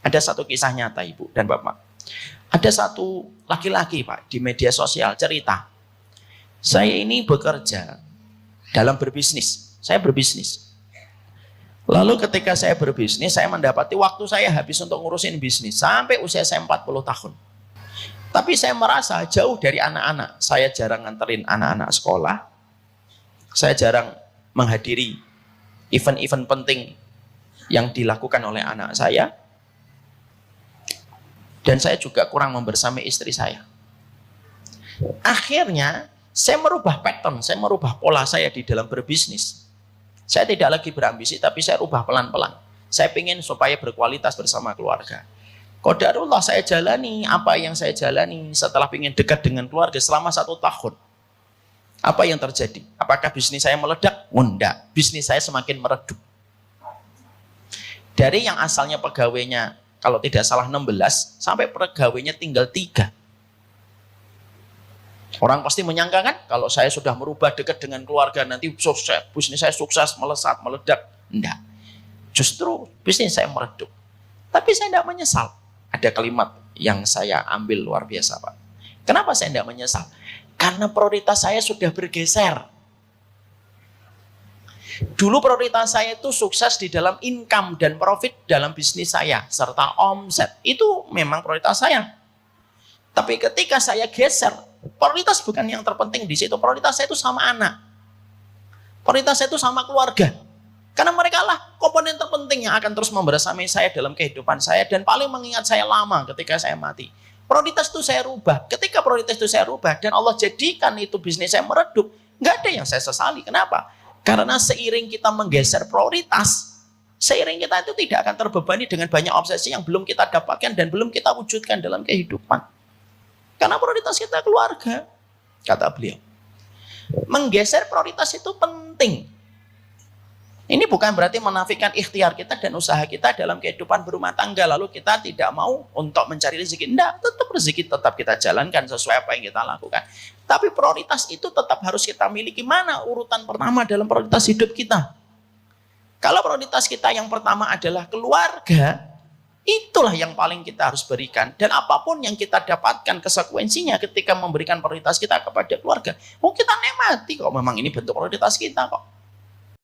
Ada satu kisah nyata Ibu dan Bapak. Ada satu laki-laki Pak di media sosial cerita, saya ini bekerja dalam berbisnis. Saya berbisnis. Lalu ketika saya berbisnis, saya mendapati waktu saya habis untuk ngurusin bisnis sampai usia saya 40 tahun. Tapi saya merasa jauh dari anak-anak. Saya jarang nganterin anak-anak sekolah. Saya jarang menghadiri event-event penting yang dilakukan oleh anak saya. Dan saya juga kurang membersamai istri saya. Akhirnya saya merubah pattern, saya merubah pola saya di dalam berbisnis. Saya tidak lagi berambisi, tapi saya rubah pelan-pelan. Saya ingin supaya berkualitas bersama keluarga. Qadarullah saya jalani apa yang saya jalani setelah ingin dekat dengan keluarga selama 1 tahun. Apa yang terjadi? Apakah bisnis saya meledak? Enggak. Bisnis saya semakin meredup. Dari yang asalnya pegawainya kalau tidak salah 16, sampai pegawainya tinggal 3. Orang pasti menyangka kan, kalau saya sudah merubah dekat dengan keluarga, nanti sukses, bisnis saya sukses, melesat, meledak. Enggak. Justru bisnis saya meredup. Tapi saya tidak menyesal. Ada kalimat yang saya ambil luar biasa Pak. Kenapa saya tidak menyesal? Karena prioritas saya sudah bergeser. Dulu prioritas saya itu sukses di dalam income dan profit dalam bisnis saya, serta omset. Itu memang prioritas saya. Tapi ketika saya geser, prioritas bukan yang terpenting di situ. Prioritas saya itu sama anak. Prioritas saya itu sama keluarga. Karena mereka lah komponen terpenting yang akan terus membersamai saya dalam kehidupan saya dan paling mengingat saya lama ketika saya mati. Prioritas itu saya rubah. Ketika prioritas itu saya rubah dan Allah jadikan itu bisnis saya meredup, nggak ada yang saya sesali. Kenapa? Karena seiring kita menggeser prioritas, seiring kita itu tidak akan terbebani dengan banyak obsesi yang belum kita dapatkan dan belum kita wujudkan dalam kehidupan. Karena prioritas kita keluarga, kata beliau. Menggeser prioritas itu penting. Ini bukan berarti menafikan ikhtiar kita dan usaha kita dalam kehidupan berumah tangga. Lalu kita tidak mau untuk mencari rezeki. Tidak, tetap rezeki tetap kita jalankan sesuai apa yang kita lakukan. Tapi prioritas itu tetap harus kita miliki. Mana urutan pertama dalam prioritas hidup kita? Kalau prioritas kita yang pertama adalah keluarga, itulah yang paling kita harus berikan. Dan apapun yang kita dapatkan konsekuensinya ketika memberikan prioritas kita kepada keluarga, kita nikmati kok, memang ini bentuk prioritas kita kok.